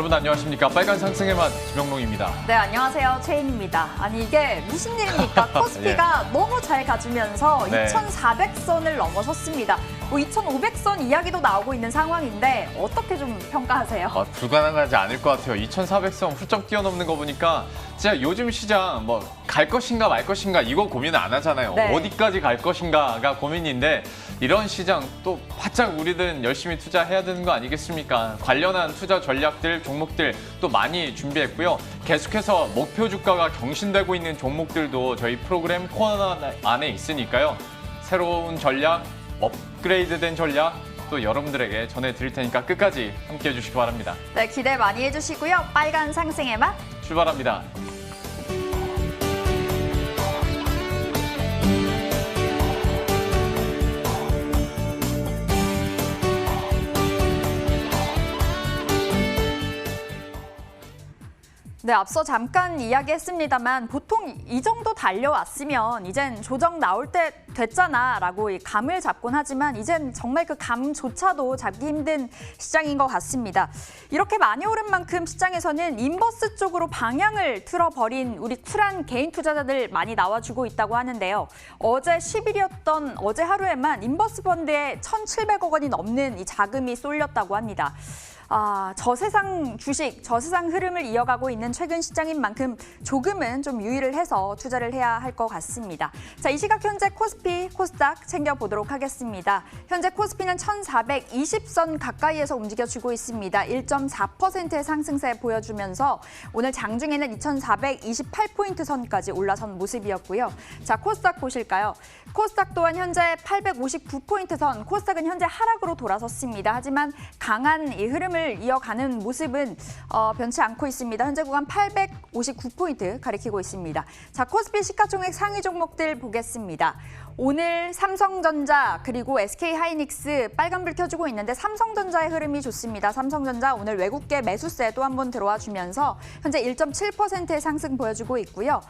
여러분 안녕하십니까. 빨간 상승의 맛 김영롱입니다. 네, 안녕하세요. 최인입니다. 아니 이게 무슨 일입니까? 코스피가 너무 잘 가주면서 네. 2,400선을 넘어섰습니다. 뭐 2,500선 이야기도 나오고 있는 상황인데 어떻게 좀 평가하세요? 불가능하지 않을 것 같아요. 2,400선 훌쩍 뛰어넘는 거 보니까 진짜 요즘 시장 뭐 갈 것인가 말 것인가 이거 고민을 안 하잖아요. 네. 어디까지 갈 것인가가 고민인데 이런 시장 또 바짝 우리들은 열심히 투자해야 되는 거 아니겠습니까? 관련한 투자 전략들, 종목들 또 많이 준비했고요. 계속해서 목표 주가가 경신되고 있는 종목들도 저희 프로그램 코너 안에 있으니까요. 새로운 전략, 업그레이드된 전략 또 여러분들에게 전해드릴 테니까 끝까지 함께해 주시기 바랍니다. 네, 기대 많이 해주시고요. 빨간 상승의 맛 출발합니다. 네, 앞서 잠깐 이야기했습니다만 보통 이 정도 달려왔으면 이젠 조정 나올 때 됐잖아라고 감을 잡곤 하지만 이젠 정말 그 감조차도 잡기 힘든 시장인 것 같습니다. 이렇게 많이 오른 만큼 시장에서는 인버스 쪽으로 방향을 틀어버린 우리 쿨한 개인 투자자들 많이 나와주고 있다고 하는데요. 어제 10일이었던 어제 하루에만 인버스 펀드에 1,700억 원이 넘는 이 자금이 쏠렸다고 합니다. 저세상 주식, 저세상 흐름을 이어가고 있는 최근 시장인 만큼 조금은 좀 유의를 해서 투자를 해야 할 것 같습니다. 자, 이 시각 현재 코스피, 코스닥 챙겨보도록 하겠습니다. 현재 코스피는 1,420선 가까이에서 움직여주고 있습니다. 1.4%의 상승세 보여주면서 오늘 장중에는 2,428포인트 선까지 올라선 모습이었고요. 자, 코스닥 보실까요? 코스닥 또한 현재 859포인트 선, 코스닥은 현재 하락으로 돌아섰습니다. 하지만 강한 이 흐름을 이어가는 모습은 변치 않고 있습니다. 현재 구간 859포인트 가리키고 있습니다. 자, 코스피 시가총액 상위 종목들 보겠습니다. 오늘 삼성전자 그리고 SK하이닉스 빨간불 켜주고 있는데 삼성전자의 흐름이 좋습니다. 삼성전자 오늘 외국계 매수세 또 한 번 들어와 주면서 현재 1.7%의 상승 보여주고 있고요.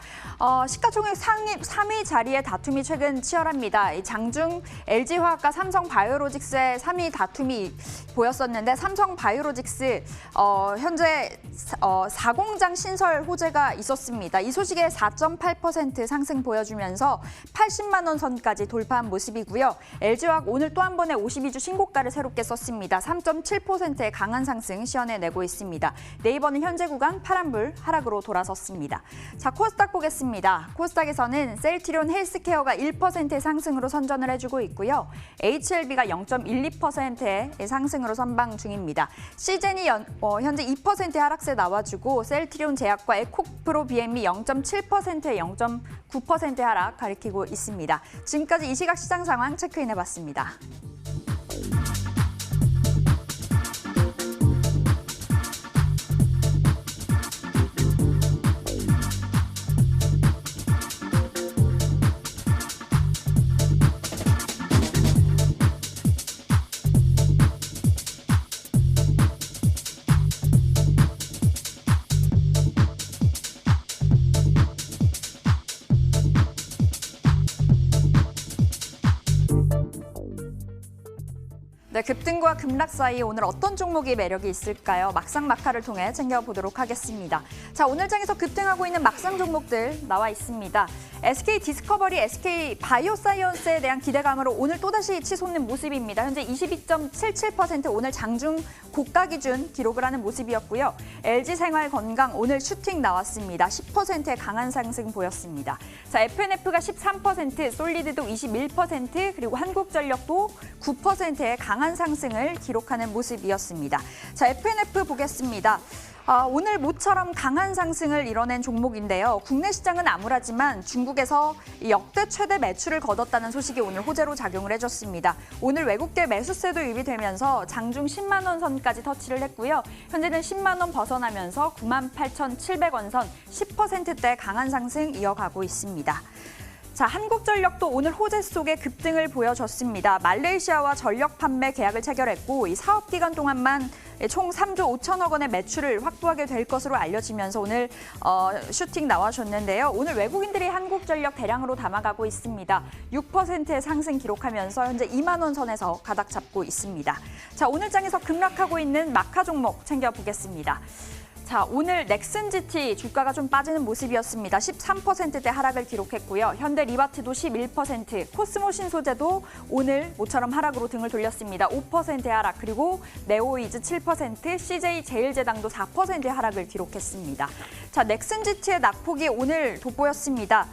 시가총액 3위 자리의 다툼이 최근 치열합니다. 이 장중 LG화학과 삼성바이오로직스의 3위 다툼이 보였었는데 삼성바이오로직스 현재 4공장 신설 호재가 있었습니다. 이 소식에 4.8% 상승 보여주면서 80만 원 선까지 돌파한 모습이고요. LG화학 오늘 또 한 번의 52주 신고가를 새롭게 썼습니다. 3.7%의 강한 상승 시현해내고 있습니다. 네이버는 현재 구간 파란불 하락으로 돌아섰습니다. 자, 코스닥 보겠습니다. 코스닥에서는 셀트리온 헬스케어가 1%의 상승으로 선전을 해주고 있고요. HLB가 0.12%의 상승으로 선방 중입니다. 시젠이 현재 2%의 하락세 나와주고 셀트리온 제약과 에코프로 BM이 0.7%의 0.9%의 하락 가리키고 있습니다. 지금까지 이 시각 시장 상황 체크인해봤습니다. 네, 급등과 급락 사이 오늘 어떤 종목이 매력이 있을까요? 막상막하를 통해 챙겨보도록 하겠습니다. 자, 오늘 장에서 급등하고 있는 막상 종목들 나와 있습니다. SK 디스커버리, SK 바이오사이언스에 대한 기대감으로 오늘 또다시 치솟는 모습입니다. 현재 22.77% 오늘 장중 고가 기준 기록을 하는 모습이었고요. LG생활건강 오늘 슈팅 나왔습니다. 10%의 강한 상승 보였습니다. 자, FNF가 13%, 솔리드도 21%, 그리고 한국전력도 9%의 강한 상승을 기록하는 모습이었습니다. 자, FNF 보겠습니다. 오늘 모처럼 강한 상승을 이뤄낸 종목인데요. 국내 시장은 암울하지만 중국에서 역대 최대 매출을 거뒀다는 소식이 오늘 호재로 작용을 해줬습니다. 오늘 외국계 매수세도 유입되면서 장중 10만 원 선까지 터치를 했고요. 현재는 10만 원 벗어나면서 98,700원 선 10%대 강한 상승 이어가고 있습니다. 자, 한국전력도 오늘 호재 속에 급등을 보여줬습니다. 말레이시아와 전력 판매 계약을 체결했고 이 사업 기간 동안만 총 3조 5천억 원의 매출을 확보하게 될 것으로 알려지면서 오늘 슈팅 나와줬는데요. 오늘 외국인들이 한국전력 대량으로 담아가고 있습니다. 6%의 상승 기록하면서 현재 2만 원 선에서 가닥 잡고 있습니다. 자, 오늘 장에서 급락하고 있는 마카 종목 챙겨보겠습니다. 자, 오늘 넥슨GT 주가가 좀 빠지는 모습이었습니다. 13%대 하락을 기록했고요. 현대리바트도 11%, 코스모신소재도 오늘 모처럼 하락으로 등을 돌렸습니다. 5%의 하락, 그리고 네오이즈 7%, CJ제일제당도 4%의 하락을 기록했습니다. 자, 넥슨GT의 낙폭이 오늘 돋보였습니다.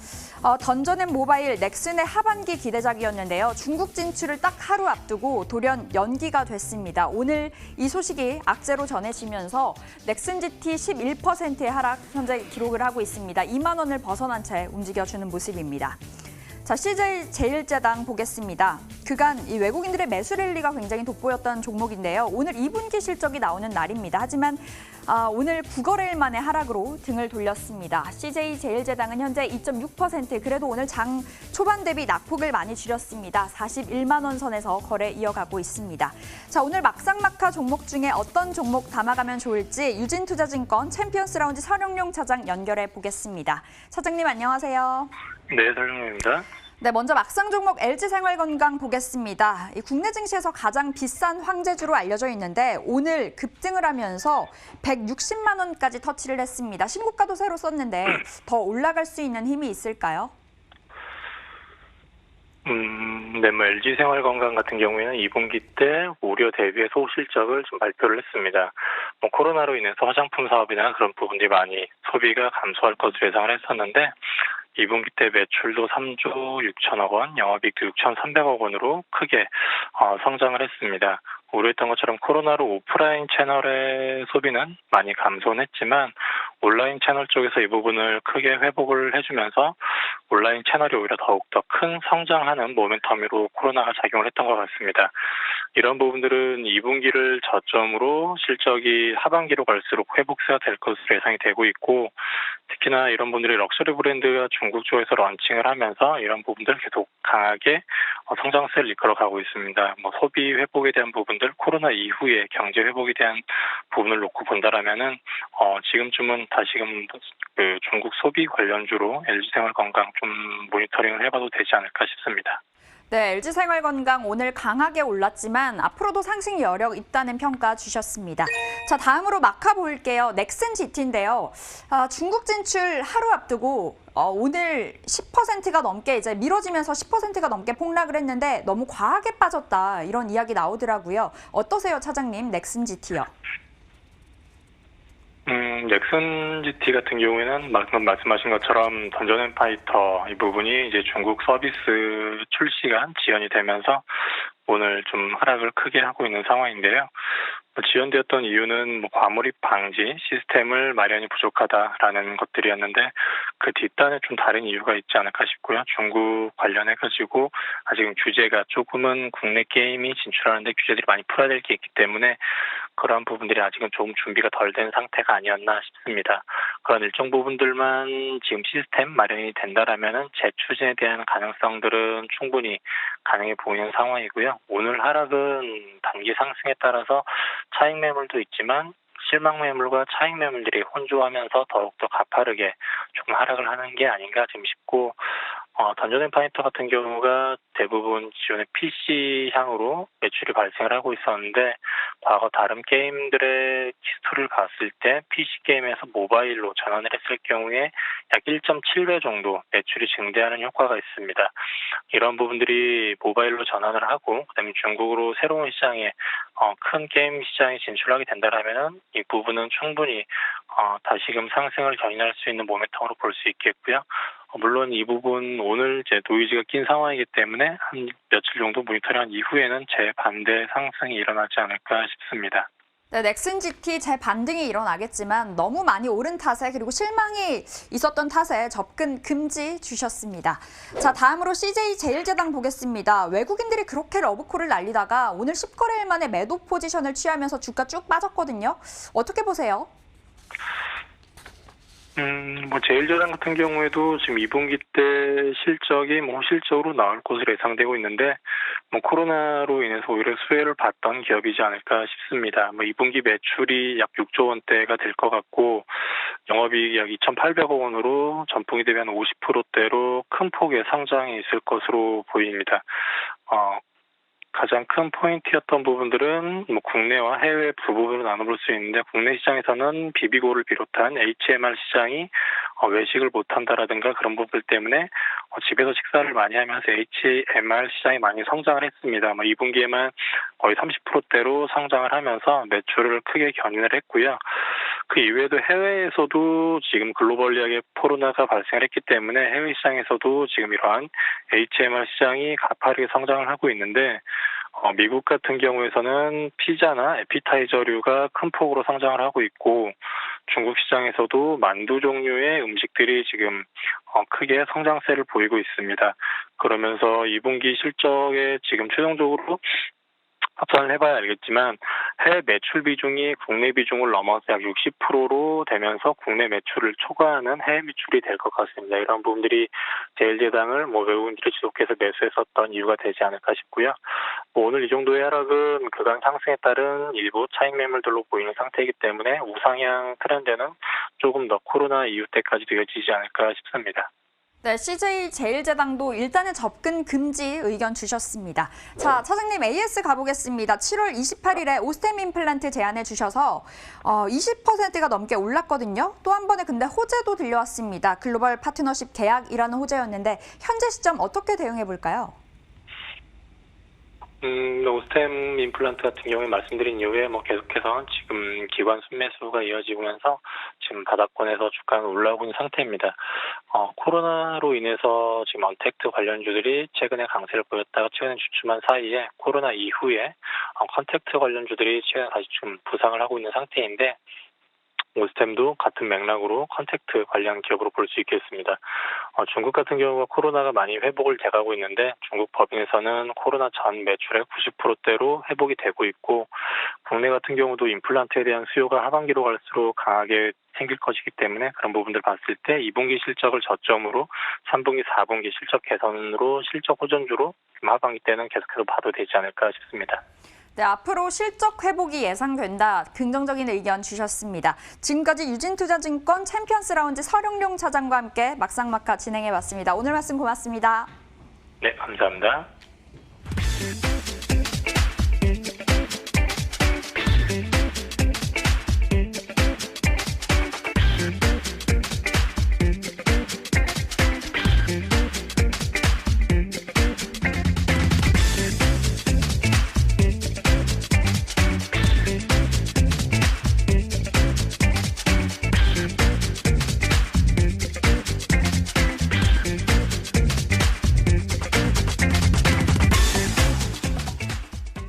던전앤 모바일 넥슨의 하반기 기대작이었는데요. 중국 진출을 딱 하루 앞두고 돌연 연기가 됐습니다. 오늘 이 소식이 악재로 전해지면서 넥슨GT 11%의 하락 현재 기록을 하고 있습니다. 2만 원을 벗어난 채 움직여주는 모습입니다. 자, CJ제일제당 보겠습니다. 그간 이 외국인들의 매수 랠리가 굉장히 돋보였던 종목인데요. 오늘 2분기 실적이 나오는 날입니다. 하지만 오늘 9거래일 만에 하락으로 등을 돌렸습니다. CJ제일제당은 현재 2.6%, 그래도 오늘 장 초반 대비 낙폭을 많이 줄였습니다. 41만 원 선에서 거래 이어가고 있습니다. 자, 오늘 막상막하 종목 중에 어떤 종목 담아가면 좋을지 유진투자증권 챔피언스 라운지 설영룡 차장 연결해 보겠습니다. 차장님 안녕하세요. 네, 설영룡입니다. 네, 먼저 막상 종목 LG생활건강 보겠습니다. 이 국내 증시에서 가장 비싼 황제주로 알려져 있는데 오늘 급등을 하면서 160만 원까지 터치를 했습니다. 신고가도 새로 썼는데 더 올라갈 수 있는 힘이 있을까요? 네, LG생활건강 같은 경우에는 2분기 때 우려 대비해 소실적을 좀 발표를 했습니다. 코로나로 인해서 화장품 사업이나 그런 부분들이 많이 소비가 감소할 것으로 예상을 했었는데 2분기 때 매출도 3조 6천억 원, 영업이익도 6,300억 원으로 크게 성장을 했습니다. 우려했던 것처럼 코로나로 오프라인 채널의 소비는 많이 감소는 했지만 온라인 채널 쪽에서 이 부분을 크게 회복을 해주면서 온라인 채널이 오히려 더욱더 큰 성장하는 모멘텀으로 코로나가 작용을 했던 것 같습니다. 이런 부분들은 2분기를 저점으로 실적이 하반기로 갈수록 회복세가 될 것으로 예상이 되고 있고 특히나 이런 분들이 럭셔리 브랜드가 중국 쪽에서 런칭을 하면서 이런 부분들을 계속 강하게 성장세를 이끌어가고 있습니다. 소비 회복에 대한 부분들, 코로나 이후에 경제 회복에 대한 부분을 놓고 본다라면은 지금쯤은 다시금 그 중국 소비 관련주로 LG생활건강 좀 모니터링을 해봐도 되지 않을까 싶습니다. 네, LG생활건강 오늘 강하게 올랐지만 앞으로도 상승 여력 있다는 평가 주셨습니다. 자, 다음으로 마카 볼게요. 넥슨GT인데요. 중국 진출 하루 앞두고 오늘 10%가 넘게 이제 미뤄지면서 10%가 넘게 폭락을 했는데 너무 과하게 빠졌다 이런 이야기 나오더라고요. 어떠세요, 차장님? 넥슨GT요. 넥슨GT 같은 경우에는 말씀하신 것처럼 던전앤파이터 이 부분이 이제 중국 서비스 출시가 지연이 되면서 오늘 좀 하락을 크게 하고 있는 상황인데요. 지연되었던 이유는 과몰입 방지 시스템을 마련이 부족하다라는 것들이었는데 그 뒷단에 좀 다른 이유가 있지 않을까 싶고요. 중국 관련해가지고 아직은 규제가 조금은 국내 게임이 진출하는데 규제들이 많이 풀어야 될 게 있기 때문에 그러한 부분들이 아직은 조금 준비가 덜 된 상태가 아니었나 싶습니다. 그런 일정 부분들만 지금 시스템 마련이 된다라면은 재추진에 대한 가능성들은 충분히 가능해 보이는 상황이고요. 오늘 하락은 단기 상승에 따라서 차익 매물도 있지만 실망 매물과 차익 매물들이 혼조하면서 더욱더 가파르게 조금 하락을 하는 게 아닌가 좀 싶고 던전앤파이터 같은 경우가 대부분 기존의 PC향으로 매출이 발생을 하고 있었는데 과거 다른 게임들의 기술을 봤을 때 PC 게임에서 모바일로 전환을 했을 경우에 약 1.7배 정도 매출이 증대하는 효과가 있습니다. 이런 부분들이 모바일로 전환을 하고 그다음에 중국으로 새로운 시장에 큰 게임 시장에 진출하게 된다라면은 이 부분은 충분히 다시금 상승을 견인할 수 있는 모멘텀으로 볼 수 있겠고요. 물론 이 부분 오늘 이제 노이즈가 낀 상황이기 때문에 한 며칠 정도 모니터링한 이후에는 재반대 상승이 일어나지 않을까 싶습니다. 네, 넥슨GT 재반등이 일어나겠지만 너무 많이 오른 탓에 그리고 실망이 있었던 탓에 접근 금지 주셨습니다. 자, 다음으로 CJ제일제당 보겠습니다. 외국인들이 그렇게 러브콜을 날리다가 오늘 10거래일 만에 매도 포지션을 취하면서 주가 쭉 빠졌거든요. 어떻게 보세요? 제일제당 같은 경우에도 지금 2분기 때 실적이 실적으로 나올 것으로 예상되고 있는데, 코로나로 인해서 오히려 수혜를 봤던 기업이지 않을까 싶습니다. 2분기 매출이 약 6조 원대가 될 것 같고, 영업이익이 약 2,800억 원으로 전분기 대비 한 50%대로 큰 폭의 상장이 있을 것으로 보입니다. 가장 큰 포인트였던 부분들은 국내와 해외 두 부분으로 나눠볼 수 있는데, 국내 시장에서는 비비고를 비롯한 HMR 시장이 외식을 못한다라든가 그런 부분 때문에 집에서 식사를 많이 하면서 HMR 시장이 많이 성장을 했습니다. 2분기에만 거의 30%대로 성장을 하면서 매출을 크게 견인을 했고요. 그 이외에도 해외에서도 지금 글로벌리하게 코로나가 발생을 했기 때문에 해외 시장에서도 지금 이러한 HMR 시장이 가파르게 성장을 하고 있는데, 미국 같은 경우에서는 피자나 에피타이저류가 큰 폭으로 성장을 하고 있고, 중국 시장에서도 만두 종류의 음식들이 지금 크게 성장세를 보이고 있습니다. 그러면서 2분기 실적에 지금 최종적으로 합산을 해봐야 알겠지만, 해외 매출 비중이 국내 비중을 넘어서 약 60%로 되면서 국내 매출을 초과하는 해외 매출이 될 것 같습니다. 이런 부분들이 제일제당을 외국인들이 지속해서 매수했었던 이유가 되지 않을까 싶고요. 오늘 이 정도의 하락은 그간 상승에 따른 일부 차익 매물들로 보이는 상태이기 때문에 우상향 트렌드는 조금 더 코로나 이후 때까지도 이어지지 않을까 싶습니다. 네, CJ 제일제당도 일단은 접근 금지 의견 주셨습니다. 자, 차장님 AS 가보겠습니다. 7월 28일에 오스템 임플란트 제안해 주셔서 20%가 넘게 올랐거든요. 또 한 번에 근데 호재도 들려왔습니다. 글로벌 파트너십 계약이라는 호재였는데 현재 시점 어떻게 대응해 볼까요? 오스템 임플란트 같은 경우에 말씀드린 이후에 계속해서 지금 기관 순매수가 이어지면서 지금 바닥권에서 주가는 올라오고 있는 상태입니다. 코로나로 인해서 지금 언택트 관련주들이 최근에 강세를 보였다가 최근에 주춤한 사이에 코로나 이후에 컨택트 관련주들이 최근에 다시 좀 부상을 하고 있는 상태인데, 오스템도 같은 맥락으로 컨택트 관련 기업으로 볼 수 있겠습니다. 중국 같은 경우가 코로나가 많이 회복을 돼가고 있는데, 중국 법인에서는 코로나 전 매출의 90%대로 회복이 되고 있고, 국내 같은 경우도 임플란트에 대한 수요가 하반기로 갈수록 강하게 생길 것이기 때문에 그런 부분들 봤을 때 2분기 실적을 저점으로 3분기, 4분기 실적 개선으로 실적 호전주로 하반기 때는 계속해서 봐도 되지 않을까 싶습니다. 네, 앞으로 실적 회복이 예상된다. 긍정적인 의견 주셨습니다. 지금까지 유진투자증권 챔피언스 라운지 서룡룡 차장과 함께 막상막하 진행해봤습니다. 오늘 말씀 고맙습니다. 네, 감사합니다.